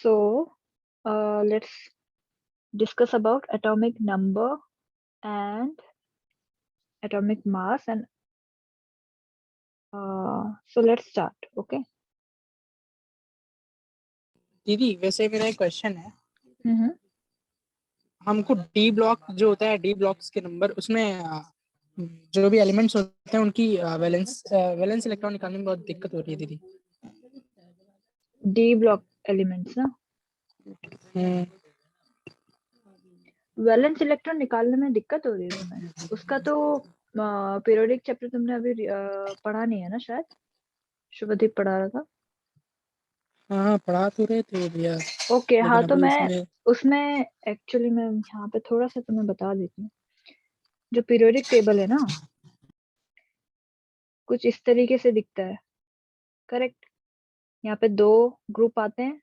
So let's discuss about atomic number and atomic mass and so let's start. Okay. दीदी वैसे मेरा एक question है। हम्म। हमको डी ब्लॉक जो होता है, डी ब्लॉक्स के नंबर, उसमें जो भी एलिमेंट्स होते हैं उनकी वैलेंस इलेक्ट्रॉन निकालने में बहुत दिक्कत हो रही है दीदी। डी ब्लॉक एलिमेंट्स ना, हम्म, वैलेंस इलेक्ट्रॉन निकालने में दिक्कत हो रही है तुम्हें? उसका तो पीरियोडिक चैप्टर तुमने अभी पढ़ा नहीं है ना, शायद शुभदीप पढ़ा रहा था। हाँ पढ़ा तो रहे थे भैया, ओके, हाँ लेकिन तो अभी मैं उसमें उसमें एक्चुअली मैं यहाँ पे थोड़ा सा तुम्हें बता देती हूँ। जो पीरियोडिक टेबल है ना, कुछ इस तरीके से दिखता है, करेक्ट। यहाँ पे दो ग्रुप आते हैं,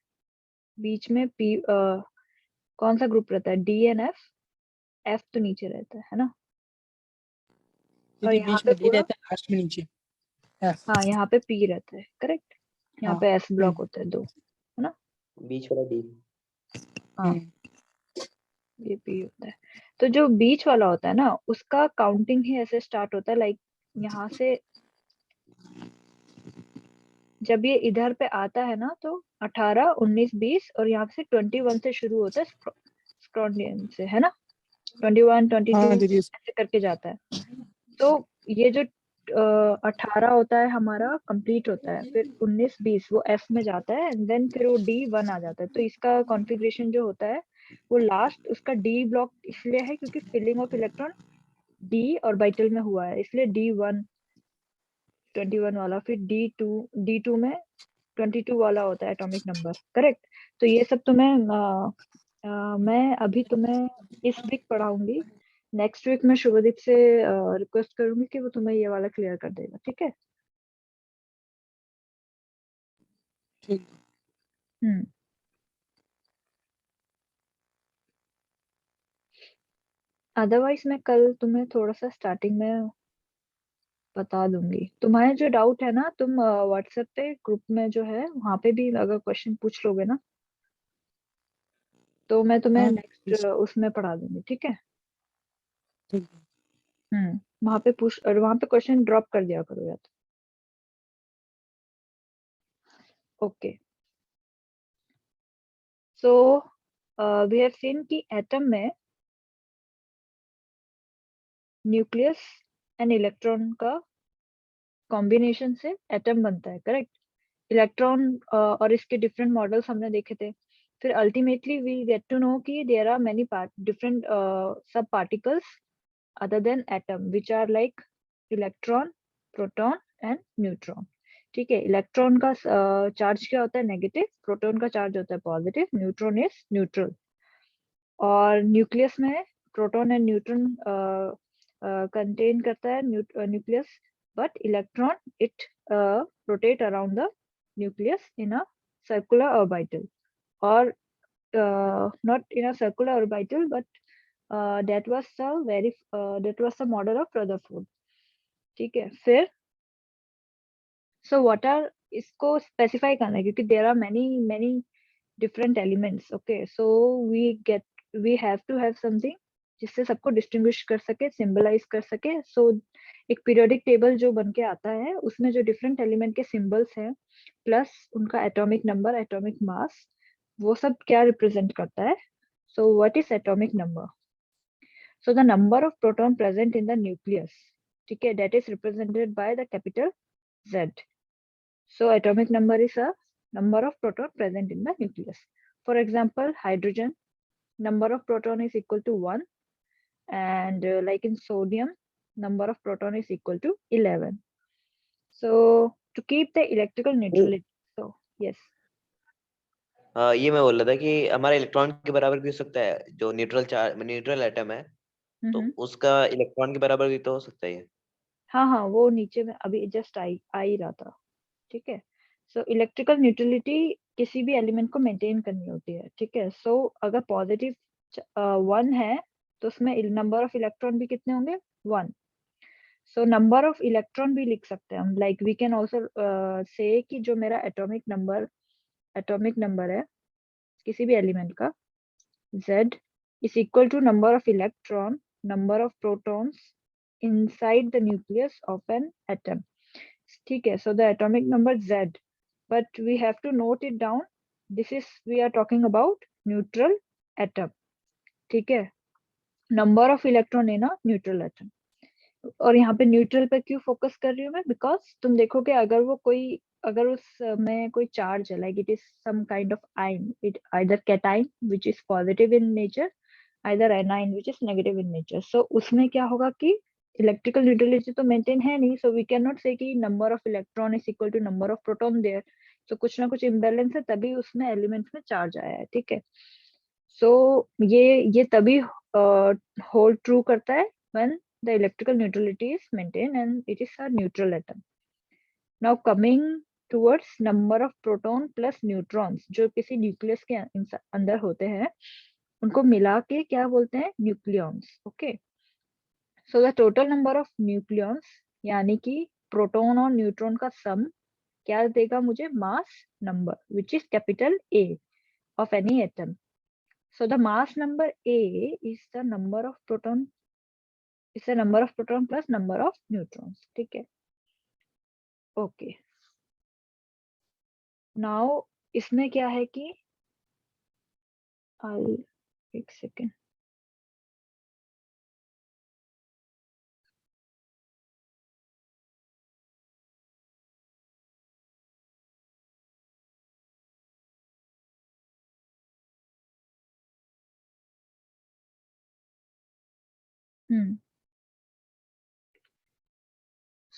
बीच में कौन सा ग्रुप रहता है? D N F. एफ तो नीचे रहता है ना, और दीदी यहाँ बीच पे में डी पूरा, रहता है, लास्ट में नीचे एफ। हाँ यहाँ पे पी रहता है, करेक्ट। यहाँ हाँ। पे एस ब्लॉक होता है दो, है ना। बीच वाला डी। हाँ, हम्म, ये पी होता है। तो जो बीच वाला होता है ना, उसका काउंटिंग ही ऐसे स्टार्ट होता है, लाइक यहाँ से जब ये इधर पे आता है ना, तो 18, 19, 20, और यहाँ से 21 से शुरू होता है, स्क्रॉन्डियन से, है ना। 21, 22 हाँ दीदी। ऐसे करके जाता है। तो ये जो 18 होता है हमारा कंप्लीट होता है, फिर 19, 20 वो एफ में जाता है, एंड देन फिर वो D1 आ जाता है। तो इसका कॉन्फ़िगरेशन जो होता है वो लास्ट उसका डी ब्लॉक इसलिए है क्योंकि filling of electron D orbital में हुआ है, इसलिए D1 21 वाला, फिर D2 में 22 वाला होता है एटॉमिक नंबर, करेक्ट। तो ये सब तुम्हें मैं अभी तुम्हें इस वीक पढ़ाऊंगी। नेक्स्ट वीक में शुभदीप से रिक्वेस्ट करूंगी कि वो तुम्हें ये वाला क्लियर कर देगा, ठीक है। ठीक। हम्म। अदरवाइज मैं कल तुम्हें थोड़ा सा स्टार्टिंग में बता दूंगी। तुम्हारे जो डाउट है ना, तुम व्हाट्सएप पे ग्रुप में जो है वहां पे भी अगर क्वेश्चन पूछ लोगे ना, तो मैं तुम्हें हाँ नेक्स्ट उसमें पढ़ा दूंगी, ठीक है। ठीक। वहां पे पूछ, और वहां पे क्वेश्चन ड्रॉप कर दिया करो या तो। Okay, so we have seen कि एटम में न्यूक्लियस एंड इलेक्ट्रॉन का कॉम्बिनेशन से एटम बनता है, करेक्ट। इलेक्ट्रॉन और इसके डिफरेंट मॉडल्स हमने देखे थे। फिर ultimately we get to know कि there are many different sub particles other than atom which are like electron, proton and neutron। ठीक है, इलेक्ट्रॉन का चार्ज क्या होता है? नेगेटिव। प्रोटॉन का चार्ज होता है पॉजिटिव। Neutron is neutral. और न्यूक्लियस में प्रोटॉन एंड न्यूट्रॉन कंटेन करता है nucleus, but electron it rotate around the nucleus in a circular orbital, or not in a circular orbital, but that was the model of Rutherford। ठीक है, फिर so what are, इसको specify करना है क्योंकि there are many different elements। okay, so we have to have something जिससे सबको distinguish कर सके, सिंबलाइज कर सके। so एक पीरियोडिक टेबल जो बन के आता है उसमें जो डिफरेंट एलिमेंट के सिंबल्स हैं प्लस उनका एटॉमिक नंबर, एटॉमिक मास, वो सब क्या रिप्रेजेंट करता है? so what is atomic number? So the number of proton present in the nucleus, ठीक है, that is represented by the capital Z। So atomic number is a number of proton present in the nucleus। For example, hydrogen, number of proton is equal to 1, and like in sodium, number of proton is equal to 11। So to keep the electrical neutrality, so yes। ये मैं बोल रहा था कि हमारा electron के बराबर भी हो सकता है, जो न्यूट्रल एटम है तो उसका इलेक्ट्रॉन के बराबर भी तो हो सकता है। हाँ हाँ, वो नीचे में अभी जस्ट आ ही रहा था, ठीक है। सो इलेक्ट्रिकल न्यूट्रलिटी किसी भी एलिमेंट को मेंटेन करनी होती है, ठीक है। सो अगर पॉजिटिव 1 है तो उसमें नंबर ऑफ इलेक्ट्रॉन भी कितने होंगे? 1। सो नंबर ऑफ इलेक्ट्रॉन भी लिख सकते हैं हम, like we can also say कि जो मेरा एटॉमिक नंबर है किसी भी एलिमेंट का, Z is equal to number of electron, number of protons inside the nucleus of an atom. ठीक है, so the atomic number Z, but we have to note it down. This is, we are talking about neutral atom. ठीक है, number of electron in a neutral atom. और यहाँ पे neutral पे क्यों focus कर रही हूँ मैं, बिकॉज तुम देखोगे अगर वो कोई, अगर उस में कोई चार्ज है, like it is some kind of ion, it either cation which is positive in nature, either anion which is negative in nature, so उसमें क्या होगा कि इलेक्ट्रिकल न्यूट्रलिटी तो मेंटेन है नहीं, so we can not say कि number of electron is equal to number of proton there, तो कुछ ना कुछ इम्बैलेंस है, तभी उसमें एलिमेंट्स में चार्ज आया है, ठीक है। सो ये तभी होल्ड ट्रू करता है when the electrical neutrality is maintained and it is a neutral atom. Now coming towards number of proton plus neutrons, जो किसी न्यूक्लियस के अंदर होते हैं, उनको मिला के क्या बोलते हैं, nucleons. Okay, so the total number of nucleons, यानी कि प्रोटॉन और न्यूट्रॉन का सम क्या देगा मुझे, mass number which is capital A of any atom. So the mass number A is the number of proton, is the number of proton plus number of neutrons, ठीक है। Okay, now इसमें क्या है कि एक सेकेंड,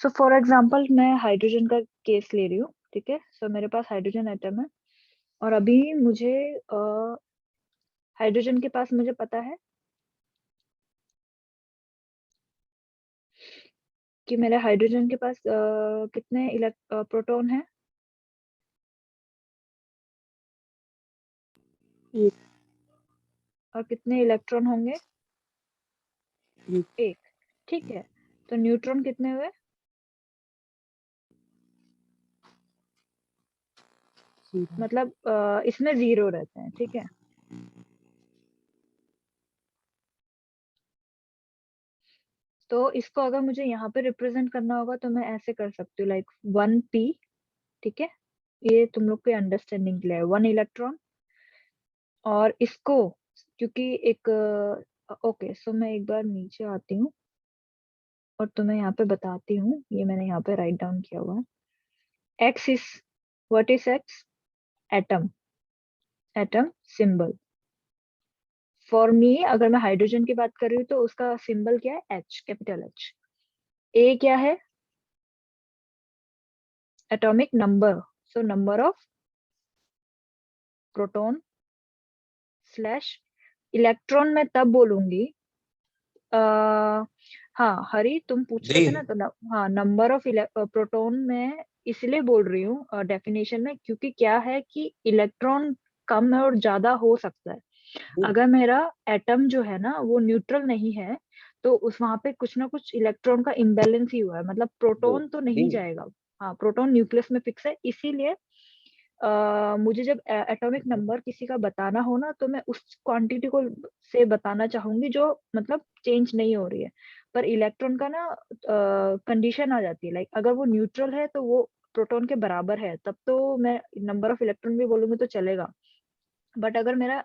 सो फॉर एग्जांपल मैं hydrogen का case ले रही हूँ, ठीक है। सो मेरे पास हाइड्रोजन एटम है, और अभी मुझे हाइड्रोजन के पास मुझे पता है कि मेरे हाइड्रोजन के पास कितने प्रोटॉन है, और कितने इलेक्ट्रॉन होंगे, एक, ठीक है। तो न्यूट्रॉन कितने हुए, मतलब इसमें 0 रहते हैं, ठीक है। तो इसको अगर मुझे यहाँ पे रिप्रेजेंट करना होगा तो मैं ऐसे कर सकती हूँ, लाइक 1p, ठीक है, ये तुम लोग के अंडरस्टैंडिंग के लिए 1 इलेक्ट्रॉन, और इसको क्योंकि एक, ओके, सो मैं एक बार नीचे आती हूँ और तुम्हें यहाँ पे बताती हूँ, ये मैंने यहाँ पे राइट डाउन किया हुआ है। X is, what is x, atom, atom symbol. For me, अगर मैं हाइड्रोजन की बात कर रही हूँ तो उसका सिंबल क्या है, एच, कैपिटल एच। ए क्या है, atomic number, so number of proton slash electron, मैं तब बोलूंगी, हाँ हरी तुम पूछ रहे थे ना, तो हाँ, नंबर ऑफ प्रोटॉन में इसलिए बोल रही हूँ डेफिनेशन में, क्योंकि क्या है कि इलेक्ट्रॉन कम है और ज्यादा हो सकता है। अगर मेरा एटम जो है ना वो न्यूट्रल नहीं है, तो उस वहां पे कुछ ना कुछ इलेक्ट्रॉन का इम्बैलेंस ही हुआ है, मतलब प्रोटॉन तो नहीं जाएगा। हाँ, प्रोटॉन न्यूक्लियस में फिक्स है, इसीलिए मुझे जब एटॉमिक नंबर किसी का बताना हो ना, तो मैं उस क्वांटिटी को से बताना चाहूंगी जो मतलब चेंज नहीं हो रही है। पर इलेक्ट्रॉन का ना कंडीशन आ जाती है, लाइक अगर वो न्यूट्रल है तो वो प्रोटॉन के बराबर है, तब तो मैं नंबर ऑफ इलेक्ट्रॉन भी बोलूंगी तो चलेगा। बट अगर मेरा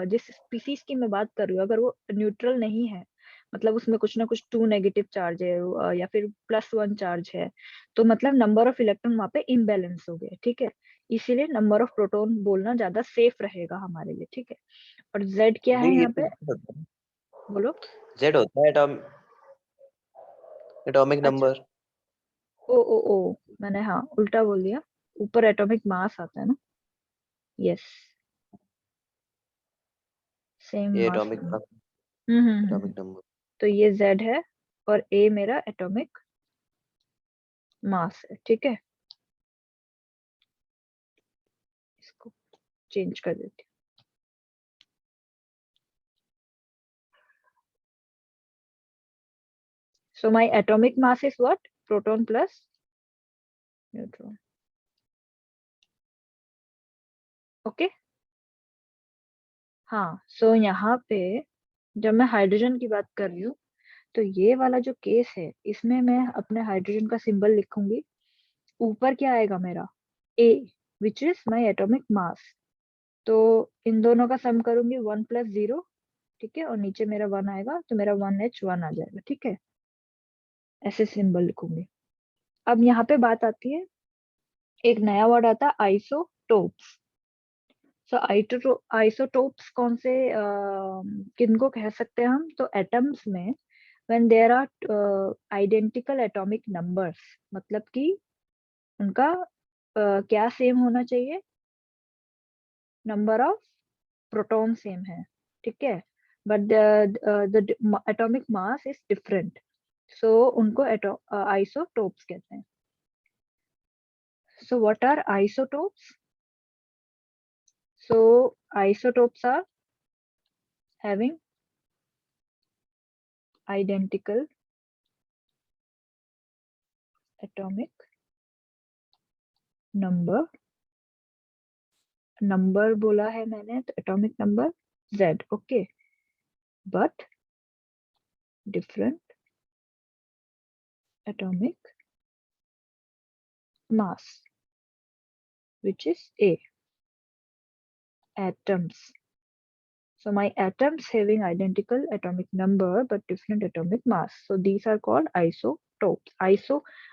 जिस स्पीसीज की मैं बात कर रही हूँ, अगर वो न्यूट्रल नहीं है, मतलब उसमें कुछ ना कुछ 2 नेगेटिव चार्ज है या फिर +1 चार्ज है, तो मतलब नंबर ऑफ इलेक्ट्रॉन वहां पे इम्बैलेंस हो गए, ठीक है। इसीलिए नंबर ऑफ प्रोटॉन बोलना ज्यादा सेफ रहेगा हमारे लिए, ठीक है। और जेड क्या है यहाँ पे, बोलो। जेड होता है एटॉमिक अच्छा, नंबर। ओ मैंने हाँ उल्टा बोल दिया, ऊपर एटॉमिक मास आता है ना, यस, सेम ये mass atomic number. Atomic number. तो ये Z है, और A मेरा एटॉमिक मास है, ठीक है। इसको चेंज कर देती हूँ। So my atomic mass is what? Proton plus neutron. Okay. हाँ, सो यहाँ पे जब मैं हाइड्रोजन की बात कर रही हूँ तो ये वाला जो केस है इसमें मैं अपने हाइड्रोजन का सिंबल लिखूंगी। ऊपर क्या आएगा मेरा, A, which is my atomic मास। तो इन दोनों का सम करूंगी 1+0, ठीक है, और नीचे मेरा 1 आएगा तो मेरा 1H1 आ जाएगा, ठीक है, ऐसे सिंबल लिखूंगी। अब यहाँ पे बात आती है, एक नया वर्ड आता है आइसोटोप्स। सो आइसोटोप्स कौन से किनको कह सकते हैं हम, तो एटम्स में when there are identical atomic numbers, मतलब कि उनका क्या सेम होना चाहिए, नंबर ऑफ प्रोटॉन सेम है, ठीक है, but the atomic mass is different, so उनको आइसोटोप्स कहते हैं। So what are isotopes? So isotopes are having identical atomic number, number बोला है मैंने तो atomic number Z, okay, but different atomic mass, which is A, atoms. So my atoms having identical atomic number but different atomic mass. So these are called isotopes.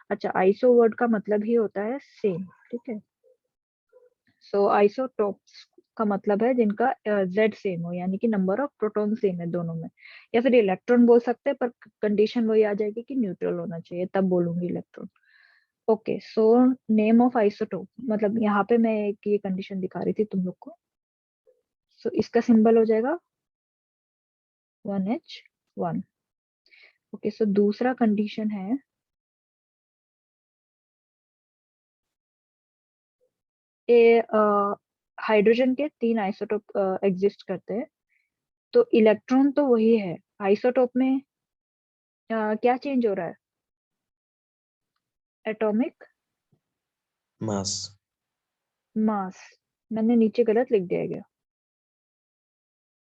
अच्छा, iso word का मतलब ही होता है same, ठीक है। So isotopes का मतलब है जिनका Z सेम हो, यानी कि नंबर ऑफ प्रोटॉन सेम है दोनों में, या फिर इलेक्ट्रॉन बोल सकते हैं, पर कंडीशन वही आ जाएगी कि न्यूट्रल होना चाहिए, तब बोलूंगी electron. Okay, so name of isotope, मतलब यहाँ पे मैं एक ये कंडीशन दिखा रही थी तुम लोग को। सो इसका सिंबल हो जाएगा 1H1। ओके, सो दूसरा कंडीशन है, ये हाइड्रोजन के 3 आइसोटोप एग्जिस्ट करते हैं, तो इलेक्ट्रॉन तो वही है, आइसोटोप में क्या चेंज हो रहा है, एटॉमिक मास। मास। मैंने नीचे गलत लिख दिया क्या?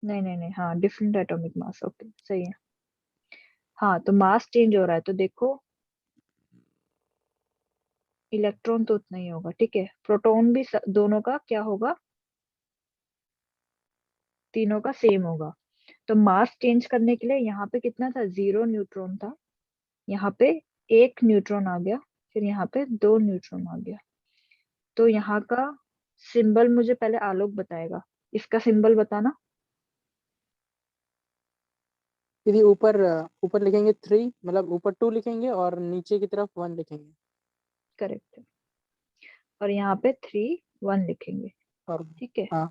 नहीं नहीं नहीं, हाँ, डिफरेंट एटॉमिक मास, ओके सही है। हाँ, तो मास चेंज हो रहा है, तो देखो इलेक्ट्रॉन तो उतना ही होगा, ठीक है, प्रोटॉन भी दोनों का क्या होगा, तीनों का सेम होगा। तो मास चेंज करने के लिए यहाँ पे कितना था, 0 न्यूट्रॉन था, यहाँ पे 1 न्यूट्रॉन आ गया, फिर यहाँ पे 2 न्यूट्रॉन आ गया। तो यहाँ का सिंबल मुझे पहले आलोक बताएगा, इसका सिंबल बताना। यदि ऊपर ऊपर लिखेंगे 3, मतलब ऊपर 2 लिखेंगे और नीचे की तरफ 1 लिखेंगे, करेक्ट है, और यहाँ पे 3 1 लिखेंगे, और ठीक है। हाँ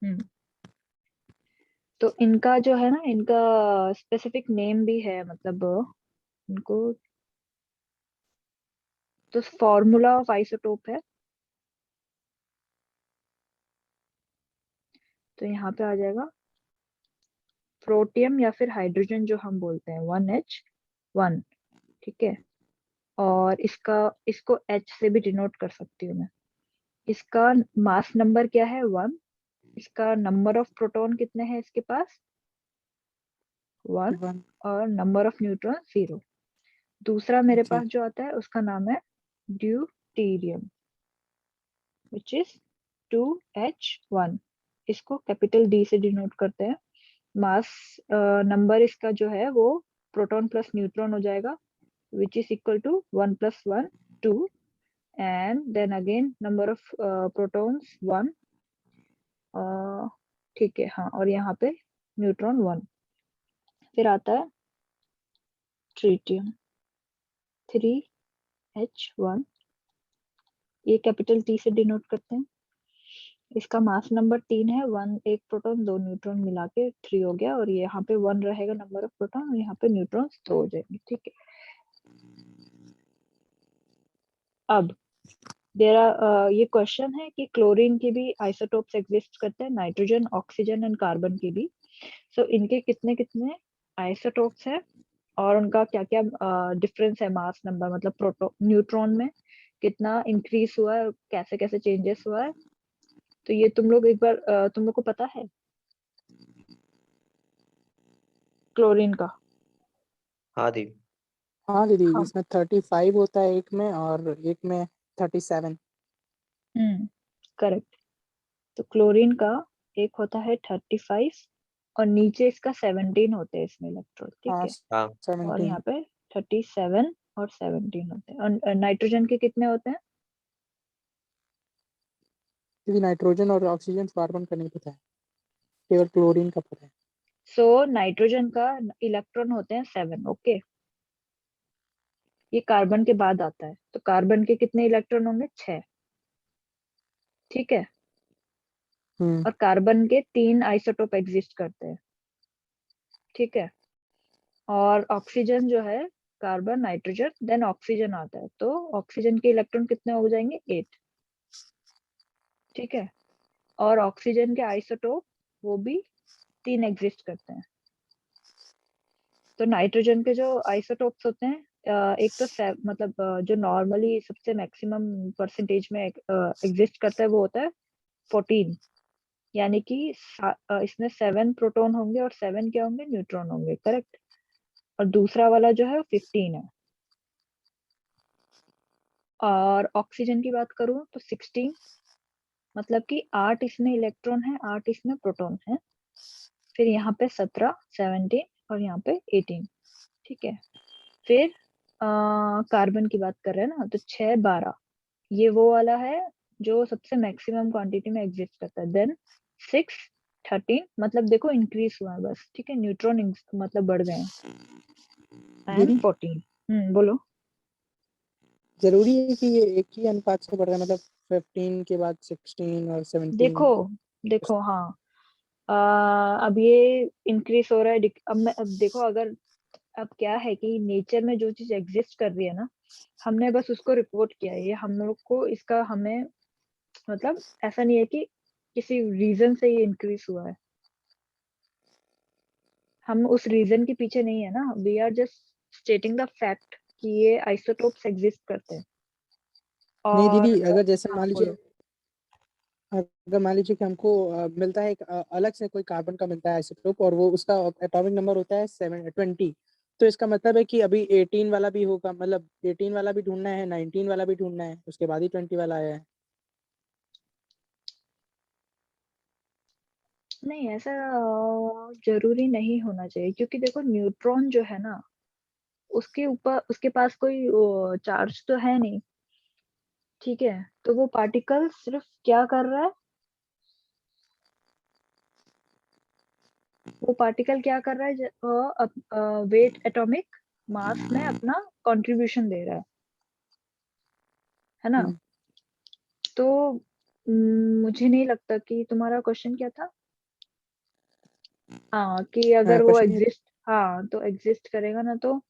हम्म, तो इनका जो है ना, इनका स्पेसिफिक नेम भी है, मतलब इनको, तो फॉर्मूला ऑफ आइसोटोप है, तो यहाँ पे आ जाएगा प्रोटियम या फिर हाइड्रोजन जो हम बोलते हैं 1H1, ठीक है, और इसको H से भी डिनोट कर सकती हूँ मैं। इसका मास नंबर क्या है, 1, इसका नंबर ऑफ प्रोटॉन कितने हैं इसके पास, 1, 1 और नंबर ऑफ न्यूट्रॉन 0। दूसरा मेरे जी पास जो आता है उसका नाम है ड्यूटीरियम, विच इज 2H1, इसको कैपिटल D से डिनोट करते हैं। मास नंबर इसका जो है वो प्रोटॉन प्लस न्यूट्रॉन हो जाएगा, which is equal to 1 + 1 2, and then again number of protons 1, ठीक है, हाँ, और यहाँ पे न्यूट्रॉन 1। फिर आता है ट्रीटियम 3H1, ये कैपिटल T से डिनोट करते हैं। इसका मास नंबर 3 है, 1 एक प्रोटॉन 2 न्यूट्रॉन मिला के 3 हो गया, और यहाँ पे 1 रहेगा नंबर ऑफ प्रोटॉन, और यहाँ पे न्यूट्रॉन 2 हो जाएंगे, ठीक है। अब ये क्वेश्चन है कि क्लोरीन के भी आइसोटोप्स एग्जिस्ट करते हैं, नाइट्रोजन, ऑक्सीजन एंड कार्बन के भी। सो इनके कितने कितने आइसोटोप्स है, और उनका क्या क्या डिफरेंस है मास नंबर, मतलब प्रोटॉन न्यूट्रॉन में कितना इंक्रीज हुआ है, कैसे कैसे चेंजेस हुआ है, तो ये तुम लोग एक बार तुम लोग को पता है? क्लोरीन का। हाँ दी। हाँ दीदी, हाँ। इसमें 35 होता है एक में, और एक में 37। करेक्ट। तो क्लोरीन का एक होता है 35 और नीचे इसका 17 होते हैं इसमें इलेक्ट्रॉन, ठीक हाँ है। और 17। यहाँ पे 37 और 17 होते हैं। और नाइट्रोजन के कितने होते हैं? दीदी नाइट्रोजन और ऑक्सीजन कार्बन का नहीं पता है, केवल क्लोरीन का पता है। सो नाइट्रोजन का इलेक्ट्रॉन होते हैं 7, ओके। ये कार्बन के बाद आता है, तो कार्बन के कितने इलेक्ट्रॉन होंगे? 6, ठीक है। और कार्बन के 3 आइसोटोप एग्जिस्ट करते हैं, ठीक है। और ऑक्सीजन जो है, कार्बन, नाइट्रोजन, देन ऑक्सीजन आता है, तो ऑक्सीजन के इलेक्ट्रॉन कितने हो जाएंगे? 8, ठीक है। और ऑक्सीजन के आइसोटोप वो भी 3 एग्जिस्ट करते हैं। तो नाइट्रोजन के जो आइसोटोप्स होते हैं, एक तो मतलब जो नॉर्मली सबसे मैक्सिमम परसेंटेज में एग्जिस्ट करता है वो होता है 14, यानी कि इसमें 7 प्रोटॉन होंगे और 7 क्या होंगे? न्यूट्रॉन होंगे, करेक्ट। और दूसरा वाला जो है 15 है। और ऑक्सीजन की बात करूं तो 16, मतलब कि 8 इसमें इलेक्ट्रॉन है, 8 इसमें प्रोटॉन है। फिर यहाँ पे 17, 17 और यहाँ पे 18, ठीक है। फिर कार्बन की बात कर रहे हैं ना, तो 6, 12 ये वो वाला है जो सबसे मैक्सिमम क्वांटिटी में एग्जिस्ट करता है। देन 6, 13, मतलब देखो इंक्रीज हुआ है बस, ठीक है। न्यूट्रॉन मतलब बढ़ गए हैं। एंड दीदी 14। बोलो। जरूरी है कि ये एक ही अनुपात से बढ़ रहा है, मतलब 15 के बाद 16 और 17? देखो देखो, हाँ, अब ये इंक्रीज हो रहा है। अब देखो, अगर अब क्या है कि नेचर में जो चीज एग्जिस्ट कर रही है ना, हमने बस उसको रिपोर्ट किया है। ये हम लोग को इसका हमें मतलब ऐसा नहीं है कि किसी रीजन से ये इंक्रीज हुआ है। हम उस रीजन के पीछे नहीं है ना, we are just stating the fact कि ये आइसोटोप्स एग्जिस्ट करते हैं। नहीं दीदी, और अगर जैसे हाँ मान लीजिए, बोलो। अगर मान लीजिए कि हमको मिलता है एक अलग से कोई कार्बन का मिलता है आइसोटोप, और वो उसका एटॉमिक नंबर होता है 720, तो इसका मतलब है कि अभी 18 वाला भी होगा, मतलब 18 वाला भी ढूंढना है, 19 वाला भी ढूंढना है, उसके बाद ही 20 वाला आया है। नहीं, ऐसा जरूरी नहीं होना चाहिए, क्योंकि देखो न्यूट्रॉन जो है ना, उसके ऊपर उसके पास कोई चार्ज तो है नहीं, ठीक है। तो वो पार्टिकल सिर्फ क्या कर रहा है? वो पार्टिकल क्या कर रहा है? वेट, एटॉमिक मास में अपना कंट्रीब्यूशन दे रहा है ना। हम्म, तो मुझे नहीं लगता कि तुम्हारा क्वेश्चन क्या था। हाँ, कि हाँ अगर वो क्वेश्चन ये। एग्जिस्ट, हाँ तो एग्जिस्ट करेगा ना, तो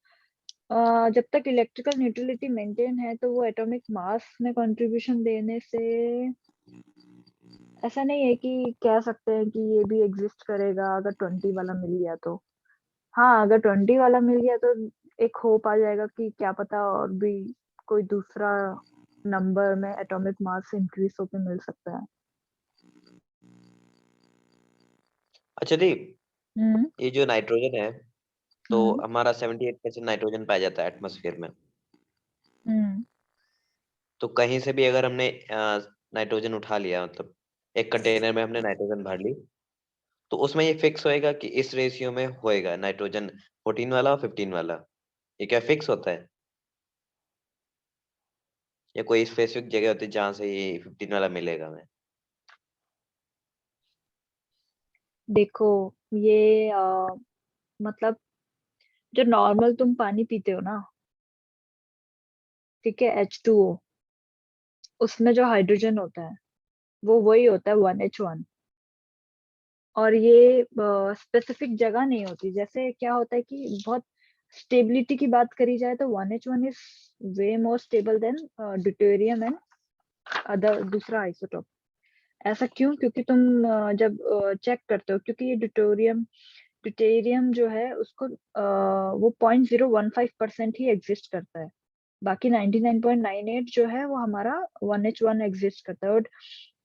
जब तक इलेक्ट्रिकल न्यूट्रलिटी मेंटेन है तो वो एटॉमिक मास में कंट्रीब्यूशन देने से ऐसा नहीं है कि कह सकते हैं कि ये भी एग्जिस्ट करेगा अगर 20 वाला मिल गया तो। हाँ, अगर 20 वाला मिल गया तो एक होप आ जाएगा कि क्या पता और भी कोई दूसरा नंबर में एटॉमिक मास इंक्रीज होके मिल सकता है। अच्छा दी, हम्म। ये जो नाइट्रोजन है, तो हम्म। हमारा 78% नाइट्रोजन पाया जाता है एटमॉस्फेयर में। हम्म। तो कहीं से भी अगर हमने नाइट्रोजन उठा लिया, मतलब एक कंटेनर में हमने नाइट्रोजन भर ली, तो उसमें ये फिक्स होएगा कि इस रेशियो में होएगा नाइट्रोजन 14 वाला और 15 वाला। ये क्या फिक्स होता है, या कोई स्पेसिफिक जगह होती है जहां से ये 15 वाला मिलेगा हमें? देखो, ये मतलब जो नॉर्मल तुम पानी पीते हो ना, ठीक है, H2O, उसमें जो हाइड्रोजन होता है वो वही होता है 1H1। और ये स्पेसिफिक जगह नहीं होती। जैसे क्या होता है कि बहुत स्टेबिलिटी की बात करी जाए तो 1H1 is way more stable then deuterium and other दूसरा आइसोटोप। ऐसा क्यों? क्योंकि तुम जब चेक करते हो, क्योंकि ये ड्यूटेरियम जो है उसको वो 0.015% ही एग्जिस्ट करता है। बाकी 99.98 जो है वो हमारा 1H1 एग्जिस्ट करता है। और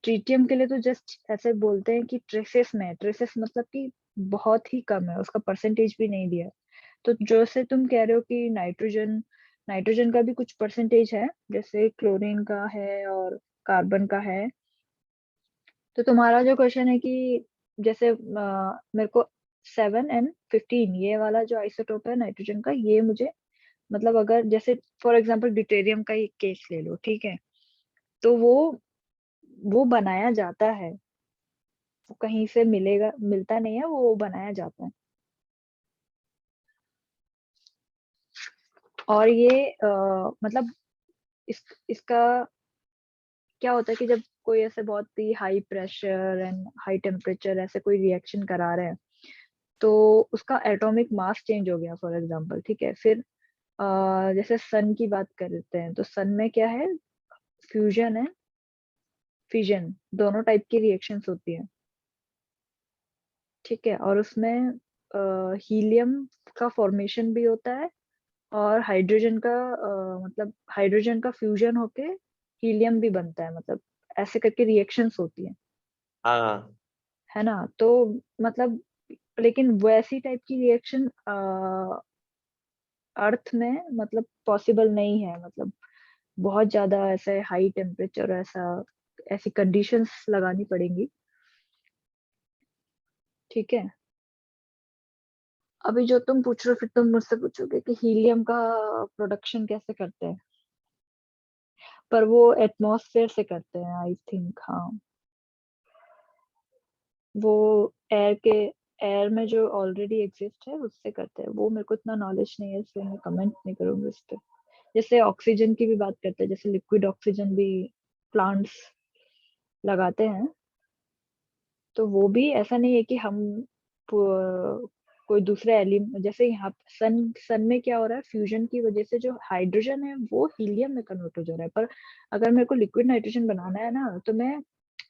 ट्रीटियम के लिए तो जस्ट ऐसे बोलते हैं कि ट्रेसेस में, ट्रेसेस मतलब कि बहुत ही कम है, उसका परसेंटेज भी नहीं दिया है। तो जैसे तुम कह रहे हो कि नाइट्रोजन नाइट्रोजन का भी कुछ परसेंटेज है, जैसे क्लोरीन का है और कार्बन का है। तो तुम्हारा जो क्वेश्चन है कि जैसे मेरे को 7 and 15 ये वाला जो आइसोटोप है नाइट्रोजन का, ये मुझे मतलब अगर जैसे फॉर एग्जांपल ड्यूटेरियम का ही केस ले लो, ठीक है, तो वो बनाया जाता है, वो कहीं से मिलता नहीं है, वो बनाया जाता है। और ये मतलब इसका क्या होता है कि जब कोई ऐसे बहुत ही high pressure and high temperature ऐसे कोई रिएक्शन करा रहे हैं, तो उसका एटॉमिक मास चेंज हो गया फॉर एग्जांपल, ठीक है। फिर जैसे सन की बात करते हैं, तो सन में क्या है, फ्यूजन है, फिजन, दोनों टाइप की रिएक्शंस होती है, ठीक है। और उसमें हीलियम का फॉर्मेशन भी होता है, और हाइड्रोजन का मतलब हाइड्रोजन का फ्यूजन होके हीलियम भी बनता है, मतलब ऐसे करके रिएक्शंस होती है हाँ है ना। तो मतलब लेकिन वैसी टाइप की रिएक्शन अर्थ में मतलब पॉसिबल नहीं है, मतलब बहुत ज्यादा ऐसे हाई टेम्परेचर ऐसा ऐसी कंडीशंस लगानी पड़ेंगी, ठीक है। अभी जो तुम पूछ रहे हो, फिर तुम मुझसे पूछोगे कि हीलियम का प्रोडक्शन कैसे करते हैं, पर वो एटमॉस्फेयर से करते हैं आई थिंक, हाँ। वो एयर के एयर में जो ऑलरेडी एग्जिस्ट है उससे करते हैं, वो मेरे को इतना नॉलेज नहीं है, इसलिए मैं कमेंट नहीं करूंगी उस पर। जैसे ऑक्सीजन की भी बात करते हैं, जैसे लिक्विड ऑक्सीजन भी प्लांट्स लगाते हैं, तो वो भी ऐसा नहीं है कि हम कोई दूसरे एलिमेंट, जैसे यहाँ सन में क्या हो रहा है, फ्यूजन की वजह से जो हाइड्रोजन है वो हीलियम में कन्वर्ट हो जा रहा है। पर अगर मेरे को लिक्विड नाइट्रोजन बनाना है ना, तो मैं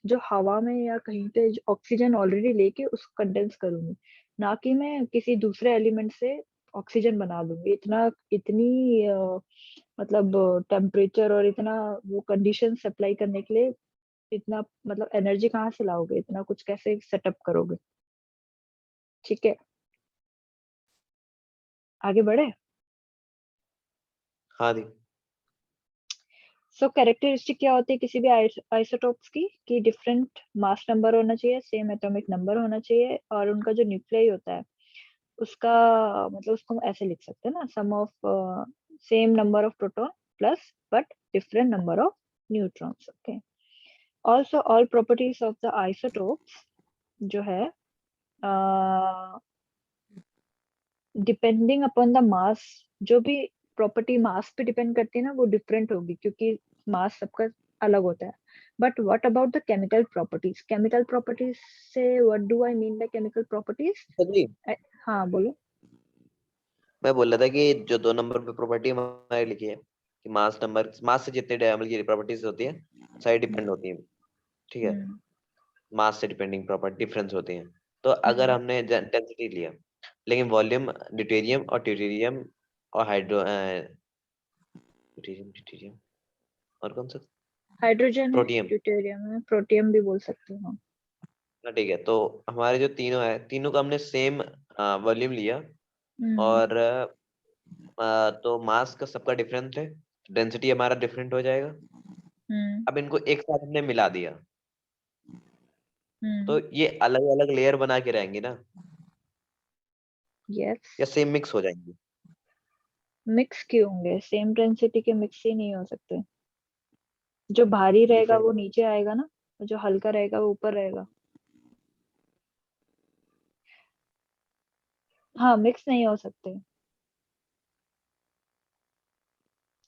जो हवा में या कहीं पे ऑक्सीजन ऑलरेडी लेके उसको कंडेंस करूंगी, ना कि मैं किसी दूसरे एलिमेंट से ऑक्सीजन बना लूंगी। इतनी मतलब टेम्परेचर और इतना वो कंडीशन सप्लाई करने के लिए इतना मतलब एनर्जी कहाँ से लाओगे, इतना कुछ कैसे सेटअप करोगे, ठीक है। आगे बढ़े। हाँ दी। सो कैरेक्टरिस्टिक क्या होती है किसी भी आइसोटोप्स की, कि डिफरेंट मास नंबर होना चाहिए, सेम एटॉमिक नंबर होना चाहिए, और उनका जो न्यूक्लियाई होता है उसका मतलब उसको हम ऐसे लिख सकते हैं ना, some of same number of proton plus but different number of neutrons, okay. Also all properties of the isotopes जो है डिपेंडिंग अपॉन द मास, जो भी प्रॉपर्टी मास पे डिपेंड करती है ना, वो डिफरेंट होगी, क्योंकि मास सबका अलग होता है। But what about the chemical properties, chemical properties से what do I mean by chemical properties. जी, हाँ बोलो। मैं बोल रहा था कि जो 2 नंबर पे प्रॉपर्टी हमारी लिखी है कि मास से जितने डायमंड की प्रॉपर्टीज होती है सारी डिपेंड होती है, ठीक है। हम्म मास से डिपेंडिंग प्रॉपर्टी डिफरेंस होती हैं। तो अगर हम्म हमने डेंसिटी लिया, लेकिन वॉल्यूम ड्यूटेरियम और ट्यूटेरियम और ड्यूटेरियम और कौन सा, हाइड्रोजन है, प्रोटियम। ड्यूटेरियम है, प्रोटियम भी बोल सकते हो। हाँ ठीक है, तो हमारे जो तीनों है, तीनों का हमने सेम वॉल्यूम लिया, हम्म और तो मास का सबका डिफरेंस है, डेंसिटी हमारा डिफरेंट हो जाएगा। हम्म अब इनको एक साथ हमने मिला दिया, तो हम्म ये अलग अलग लेयर बना के रहेंगे ना, यस। या सेम मिक्स हो जाएंगे। मिक्स क्यों होंगे, सेम डेंसिटी के मिक्स ही नहीं हो सकते। जो भारी रहेगा डिफरेंट। वो नीचे आएगा ना, और जो हल्का रहेगा वो ऊपर रहेगा। हाँ, मिक्स नहीं हो सकते।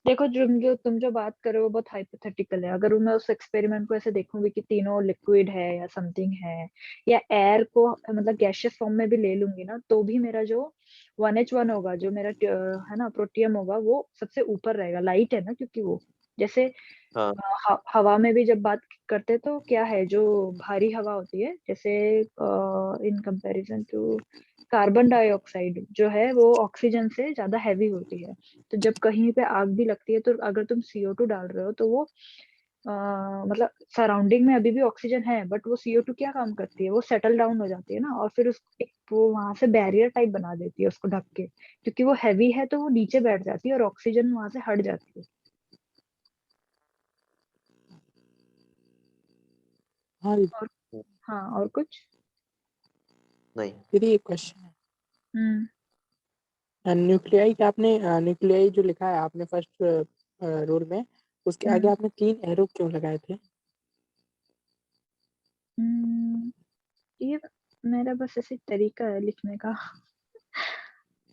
देखो, जो तुम जो बात कर रहे हो वो बहुत हाइपोथेटिकल है। अगर मैं उस एक्सपेरिमेंट को ऐसे देखूंगी कि तीनों लिक्विड है या समथिंग है, या एयर को मतलब गैशियस फॉर्म में भी ले लूंगी ना, तो भी मेरा जो 1H1 होगा, जो मेरा है ना प्रोटियम होगा, वो सबसे ऊपर रहेगा, लाइट है ना, क्योंकि वो जैसे हाँ हवा में भी जब बात करते हैं तो क्या है, जो भारी हवा होती है, जैसे in comparison to carbon dioxide जो है, वो ऑक्सीजन से ज्यादा हैवी होती है। तो जब कहीं पे आग भी लगती है, तो अगर तुम CO2 डाल रहे हो, तो वो मतलब सराउंडिंग में अभी भी ऑक्सीजन है, बट वो CO2 क्या काम करती है, वो सेटल डाउन हो जाती है ना, और फिर उस एक वो वहां से बैरियर टाइप बना देती है उसको ढक के, क्योंकि वो हैवी है तो वो नीचे बैठ जाती है और ऑक्सीजन वहां से हट जाती है। हाँ दीदी। और हाँ, और कुछ? नहीं। दीदी एक क्वेश्चन हम्म है, न्यूक्लियाई का आपने न्यूक्लियाई जो लिखा है आपने फर्स्ट रूल में, उसके आगे हम्म आपने 3 एरो क्यों लगाए थे? हम्म, ये मेरा बस ऐसे तरीका है लिखने का।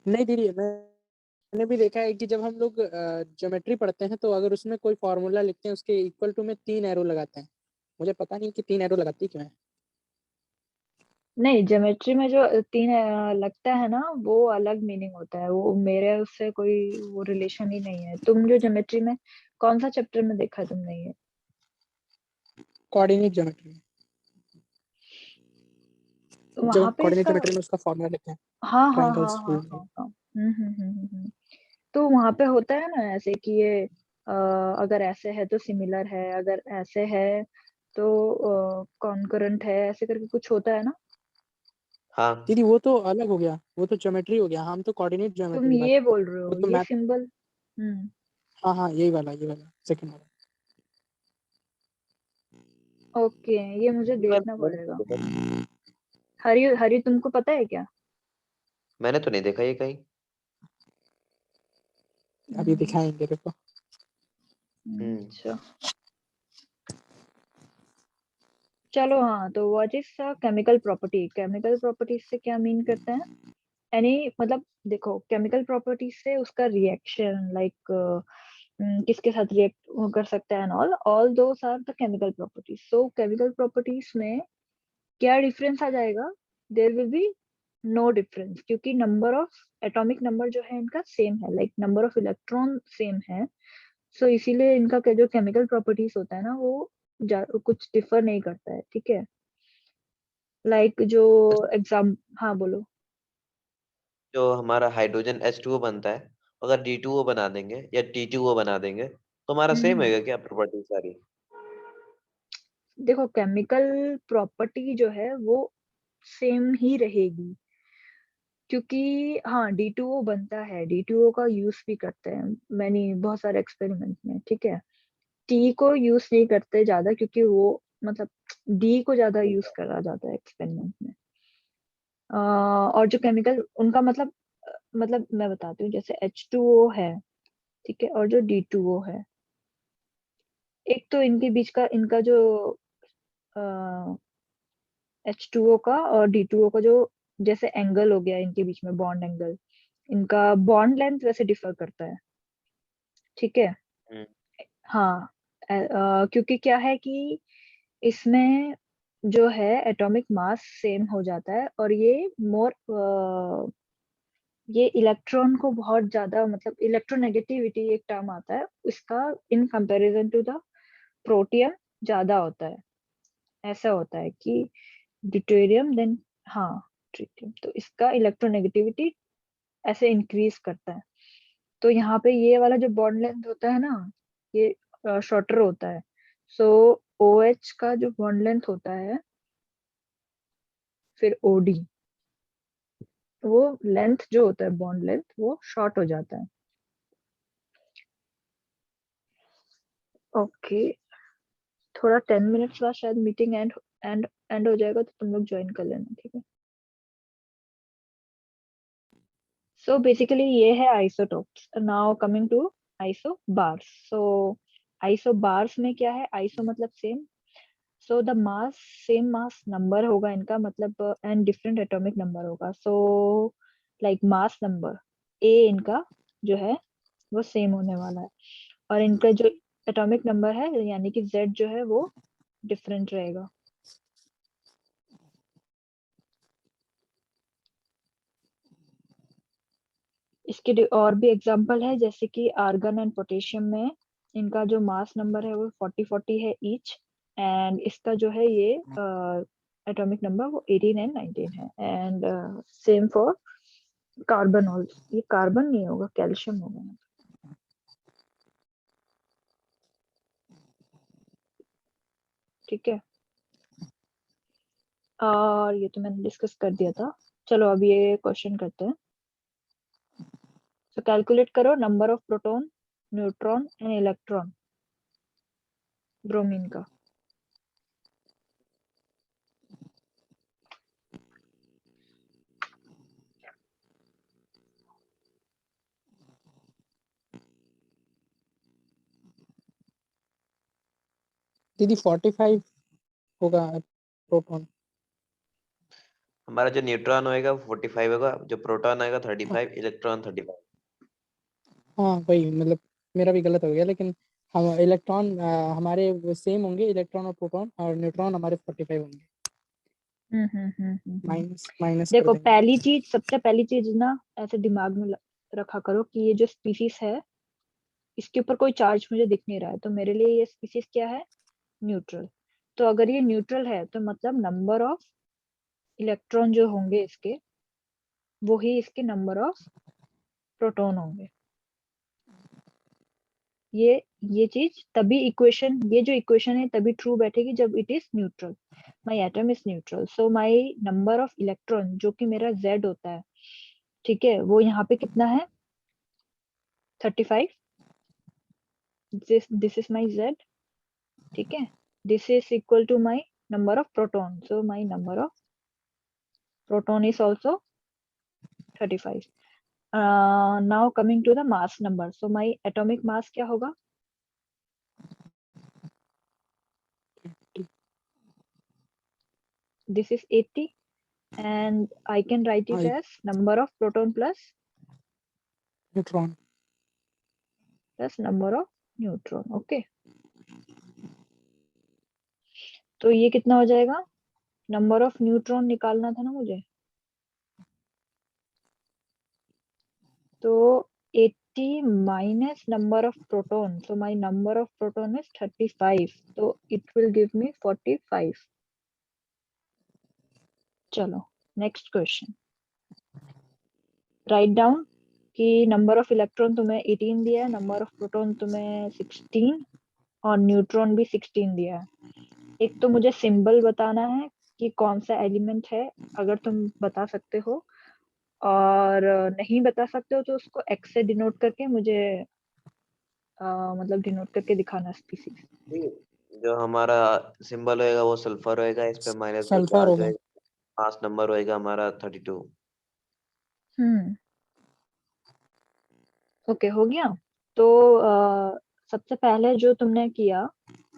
नहीं दीदी, मैंने भी देखा है कि जब हम लोग ज्योमेट्री पढ़ते हैं तो अगर उसमें कोई फॉर्मूला लिखते हैं उसके इक्वल टू में 3 एरो लगाते हैं। मुझे पता नहीं कि 3 एरो लगाती क्यों है। नहीं, ज्योमेट्री में जो तीन लगता है ना, वो अलग मीनिंग होता है, वो मेरे उससे कोई वो रिलेशन ही नहीं है। तुम जो ज्योमेट्री में कौन सा चैप्टर में देखा तुमने ये? कोऑर्डिनेट ज्योमेट्री में, जब वहां हम पे कोऑर्डिनेट इसका ज्योमेट्री में उसका फॉर्मूला लिखते हैं, हाँ हाँ हाँ ट्रायंगल्स हाँ फुल। हाँ हाँ। तो वहां पे होता है ना ऐसे कि ये अगर ऐसे है तो सिमिलर है, अगर ऐसे है तो कॉन्करेंट है, ऐसे करके कुछ होता है ना। हाँ। दीदी वो तो अलग हो गया, वो तो ज्योमेट्री हो गया, हम तो कोऑर्डिनेट ज्योमेट्री तुम की बात ये कर रहे बोल हैं, रहे वो हो तो ये मैथ। सिंबल? हम्म हाँ हाँ, ये वाला सेकंड वाला। ओके, ये मुझे देखना पड़ेगा। हरी हरी, तुमको पता है क्या? मैंने तो नहीं देखा ये कहीं। अभी हम्म, दिखाएंगे देखो। हम्म। अच्छा, चलो। हाँ, तो what is chemical property? Chemical properties से क्या मीन करते हैं? एनी मतलब देखो, केमिकल प्रॉपर्टीज से उसका रिएक्शन लाइक किसके साथ रिएक्ट कर सकता है, and all those are the chemical properties. So chemical properties में क्या डिफरेंस आ जाएगा? There will be no difference, क्योंकि नंबर ऑफ एटॉमिक नंबर जो है इनका सेम है, like number of electron same है। सो इसीलिए इनका जो केमिकल प्रॉपर्टीज होता है ना, वो कुछ डिफर नहीं करता है, ठीक है। लाइक जो एग्जाम, हाँ बोलो। जो हमारा हाइड्रोजन H2O बनता है, अगर D2O बना देंगे या T2O बना देंगे तो हमारा सेम हम्म होएगा क्या प्रॉपर्टी सारी? देखो, केमिकल प्रॉपर्टी जो है वो सेम ही रहेगी, क्योंकि हाँ D2O बनता है, D2O का यूज भी करते हैं मैंने बहुत सारे एक्सपेरिमेंट में, ठीक है। टी को यूज नहीं करते ज्यादा, क्योंकि वो मतलब डी को ज्यादा यूज करा जाता है एक्सपेरिमेंट में। और जो केमिकल उनका मतलब मैं बताती हूँ, जैसे H2O है, ठीक है, और जो D2O है, एक तो इनके बीच का इनका जो H2O का और D2O का जो जैसे एंगल हो गया इनके बीच में, बॉन्ड एंगल, इनका बॉन्ड लेंथ वैसे डिफर करता है, ठीक है। हम्म। हाँ, क्योंकि क्या है कि इसमें जो है एटॉमिक मास सेम हो जाता है, और ये इलेक्ट्रॉन को बहुत ज्यादा, मतलब इलेक्ट्रोनेगेटिविटी एक टर्म आता है इसका, in comparison to the protium ज्यादा होता है। ऐसा होता है कि ड्यूटेरियम देन, हाँ, ट्रिटियम, तो इसका इलेक्ट्रोनेगेटिविटी ऐसे इंक्रीज करता है। तो यहाँ पे ये वाला जो बॉन्ड लेंथ होता है ना, ये शॉर्टर होता है। सो OH का जो बॉन्ड लेंथ होता है, फिर OD, वो लेंथ जो होता है बॉन्ड लेंथ, वो शॉर्ट हो जाता है। ओके, थोड़ा 10 मिनट्स बाद शायद मीटिंग एंड हो जाएगा, तो तुम लोग ज्वाइन कर लेना, ठीक है। सो बेसिकली ये है isotopes. Now coming to isobars. So isobars में क्या है? आइसो मतलब same, so the mass, same mass number होगा इनका, मतलब एंड डिफरेंट एटॉमिक नंबर होगा। So like mass number A इनका जो है वो सेम होने वाला है, और इनका जो एटॉमिक नंबर है यानी कि Z जो है वो डिफरेंट रहेगा। इसके और भी एग्जांपल है, जैसे कि आर्गन एंड पोटेशियम में इनका जो मास नंबर है वो 40-40 है ईच, एंड इसका जो है ये एटॉमिक नंबर वो 18 एंड 19 है। And same for carbon also, ये कार्बन नहीं होगा, कैल्शियम होगा। ठीक है, और ये तो मैंने डिस्कस कर दिया था। चलो अब ये क्वेश्चन करते हैं। सो कैलकुलेट करो number of proton, neutron and electron bromine का। दीदी 45 होगा प्रोटॉन। हमारा जो न्यूट्रॉन होएगा 45 होगा, जो प्रोटॉन आएगा 35, इलेक्ट्रॉन 35। हाँ वही, मतलब मेरा भी गलत हो गया, लेकिन हम इलेक्ट्रॉन हमारे सेम होंगे, इलेक्ट्रॉन और प्रोटॉन, और न्यूट्रॉन हमारे 45 होंगे। माइनस माइनस कर देखो देंगे। पहली चीज, सबसे पहली चीज ना ऐसे दिमाग में रखा करो कि ये जो स्पीसीज है इसके ऊपर कोई चार्ज मुझे दिख नहीं रहा है, तो मेरे लिए ये स्पीसीज क्या है, न्यूट्रल। तो अगर ये न्यूट्रल है तो मतलब नंबर ऑफ इलेक्ट्रॉन जो होंगे इसके, वो ही इसके नंबर ऑफ प्रोटॉन होंगे। ये चीज तभी इक्वेशन, ये जो इक्वेशन है तभी ट्रू बैठेगी जब it is neutral. My atom is neutral, so my number of electron जो कि मेरा Z होता है, ठीक है, वो यहाँ पे कितना है, 35। दिस इज माई Z, ठीक है। This is equal to my number of proton, so my number of proton is also 35। Now coming to the mass number, so my atomic mass क्या होगा, this is 80 and I can write it हाँ, as number of proton neutron. plus number of neutron. Okay, तो ये कितना हो जाएगा, number of neutron निकालना था ना मुझे, तो 80 minus number of proton, so my number of proton is 35, so it will give me 45। चलो नेक्स्ट क्वेश्चन, राइट डाउन कि नंबर ऑफ इलेक्ट्रॉन तुम्हें 18 दिया है, नंबर ऑफ प्रोटॉन तुम्हें 16 और न्यूट्रॉन भी 16 दिया है। एक तो मुझे सिंबल बताना है कि कौन सा एलिमेंट है, अगर तुम बता सकते हो, और नहीं बता सकते हो तो उसको एक्स से डिनोट करके मुझे मतलब डिनोट करके दिखाना स्पीसीज। जो हमारा सिंबल होएगा वो सल्फर होएगा, इस पे -2 सल्फर चार्ज होगा। होएगा, मास नंबर होएगा हमारा 32। हम्म, ओके हो गया। तो सबसे पहले जो तुमने किया,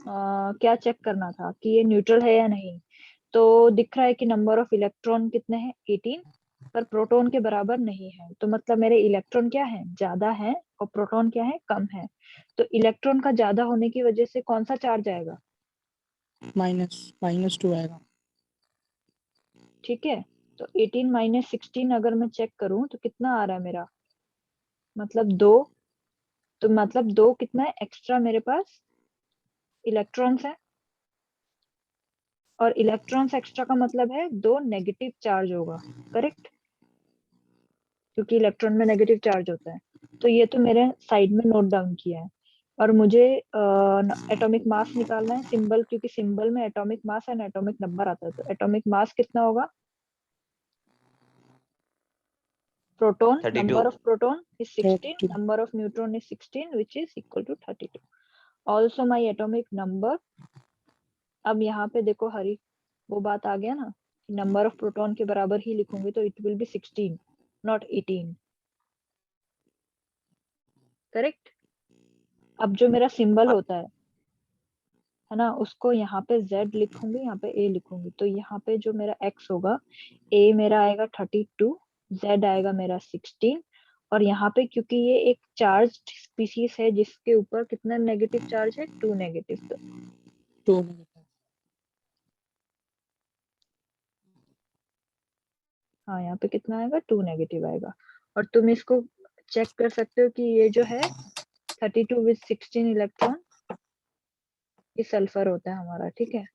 क्या चेक करना था कि ये न्यूट्रल है या नहीं। तो दिख रहा है कि नंबर ऑफ इलेक्ट्रॉन कितने हैं, 18, पर प्रोटॉन के बराबर नहीं है, तो मतलब मेरे इलेक्ट्रॉन क्या है, ज्यादा है, और प्रोटॉन क्या है, कम है। तो इलेक्ट्रॉन का ज्यादा होने की वजह से कौन सा चार्ज आएगा, -2 आएगा। ठीक है। तो 18 माइनस 16 अगर मैं चेक करूं तो कितना आ रहा है मेरा, मतलब 2। तो मतलब 2 कितना है एक्स्ट्रा मेरे पास इलेक्ट्रॉन्स है, और इलेक्ट्रॉन्स एक्स्ट्रा का मतलब है 2 नेगेटिव चार्ज होगा, करेक्ट, क्योंकि इलेक्ट्रॉन में नेगेटिव चार्ज होता है। तो ये तो मेरे साइड में नोट डाउन किया है। और मुझे एटॉमिक मास निकालना है, सिंबल, क्योंकि सिंबल में atomic mass and atomic number आता है, तो एटॉमिक मास कितना होगा, proton, 32। number of proton is 16, 32। number of neutron is 16, which is equal to 32। also my atomic number, अब यहाँ पे देखो हरी, वो बात आ गया ना, नंबर ऑफ प्रोटॉन के बराबर ही लिखूंगी तो it will be 16 not 18, correct. अब जो मेरा सिंबल होता है ना, उसको यहाँ पे Z लिखूंगी, यहाँ पे A लिखूंगी, तो यहाँ पे जो मेरा X होगा, A मेरा आएगा 32, Z आएगा मेरा 16, और यहाँ पे क्योंकि ये एक चार्ज स्पीसीज है जिसके ऊपर कितना नेगेटिव चार्ज है, 2 नेगेटिव, तो 2। हाँ यहाँ पे कितना आएगा, 2 नेगेटिव आएगा। और तुम इसको चेक कर सकते हो कि ये जो है 32 विद 16 इलेक्ट्रॉन, ये सल्फर होता है हमारा, ठीक है,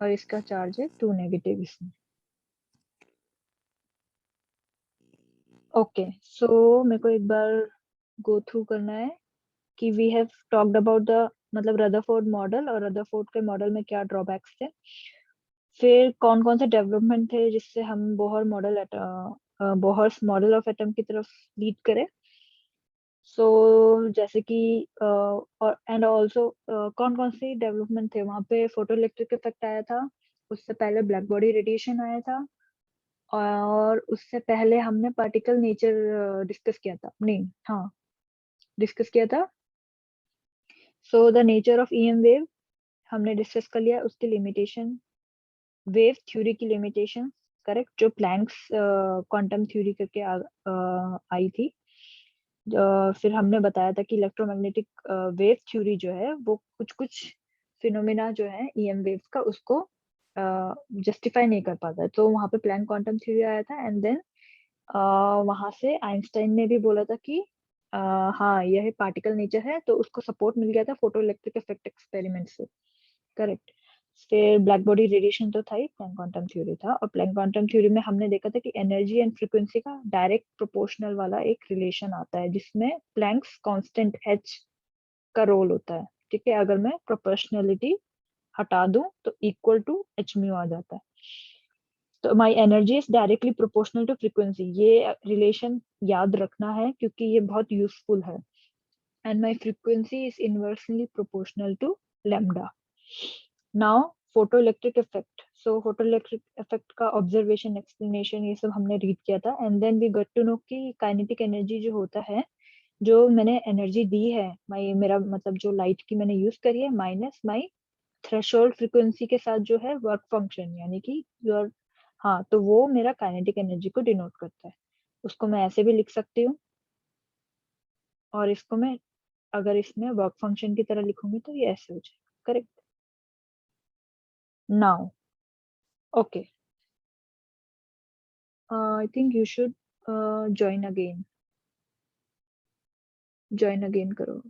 और इसका चार्ज है 2 नेगेटिव इसमें। ओके, सो मेरे को एक बार गो थ्रू करना है कि we have talked about the मतलब रदरफोर्ड मॉडल और रदरफोर्ड के मॉडल में क्या ड्रॉबैक्स थे, फिर कौन कौन से डेवलपमेंट थे जिससे हम बोहर्स मॉडल ऑफ एटम की तरफ लीड करें। सो जैसे कि और एंड ऑल्सो कौन कौन से डेवलपमेंट थे वहाँ पे, फोटो इलेक्ट्रिक इफेक्ट आया था, उससे पहले ब्लैक बॉडी रेडिएशन आया था, और उससे पहले हमने पार्टिकल नेचर डिस्कस किया था, नहीं हाँ डिस्कस किया था। So the nature of EM wave हमने डिस्कस कर लिया, उसकी लिमिटेशन, वेव थ्योरी की लिमिटेशन, करेक्ट, जो प्लैंक्स क्वांटम थ्योरी करके आई थी। फिर हमने बताया था कि इलेक्ट्रोमैग्नेटिक वेव थ्योरी जो है वो कुछ कुछ फिनोमेना जो है ईएम वेव्स का उसको जस्टिफाई नहीं कर पाता है, तो वहाँ पे प्लैंक क्वांटम थ्योरी आया था। एंड देन वहां से आइंस्टाइन ने भी बोला था कि हाँ यह पार्टिकल नेचर है, तो उसको सपोर्ट मिल गया था फोटो इलेक्ट्रिक इफेक्ट एक्सपेरिमेंट से, करेक्ट। फिर ब्लैक बॉडी रेडिएशन तो था ही, प्लैंक क्वांटम थ्योरी था, और प्लैंक क्वांटम थ्योरी में हमने देखा था कि एनर्जी एंड फ्रीक्वेंसी का डायरेक्ट प्रोपोर्शनल वाला एक रिलेशन आता है जिसमें प्लैंक्स कांस्टेंट h का रोल होता है, ठीक है। अगर मैं प्रोपोर्शनलिटी हटा दूं तो इक्वल टू h म्यू आ जाता है। तो my energy is directly proportional to frequency, ये रिलेशन याद रखना है क्योंकि ये बहुत यूजफुल है। And my frequency is inversely proportional to lambda. Now photo electric effect, so photo electric effect का ऑब्जर्वेशन, एक्सप्लेनेशन, ये सब हमने रीड किया था। And then we got to know कि काइनेटिक एनर्जी जो होता है, जो मैंने एनर्जी दी है मेरा मतलब जो लाइट की मैंने यूज करी है, माइनस माई थ्रेशोल्ड फ्रीक्वेंसी के साथ जो है वर्क फंक्शन, यानी कि योर, हाँ, तो वो मेरा काइनेटिक एनर्जी को डिनोट करता है। उसको मैं ऐसे भी लिख सकती हूँ, और इसको मैं अगर इसमें वर्क फंक्शन की तरह लिखूंगी तो ये ऐसे हो जाएगा, correct. Now okay, I think you should join again करो।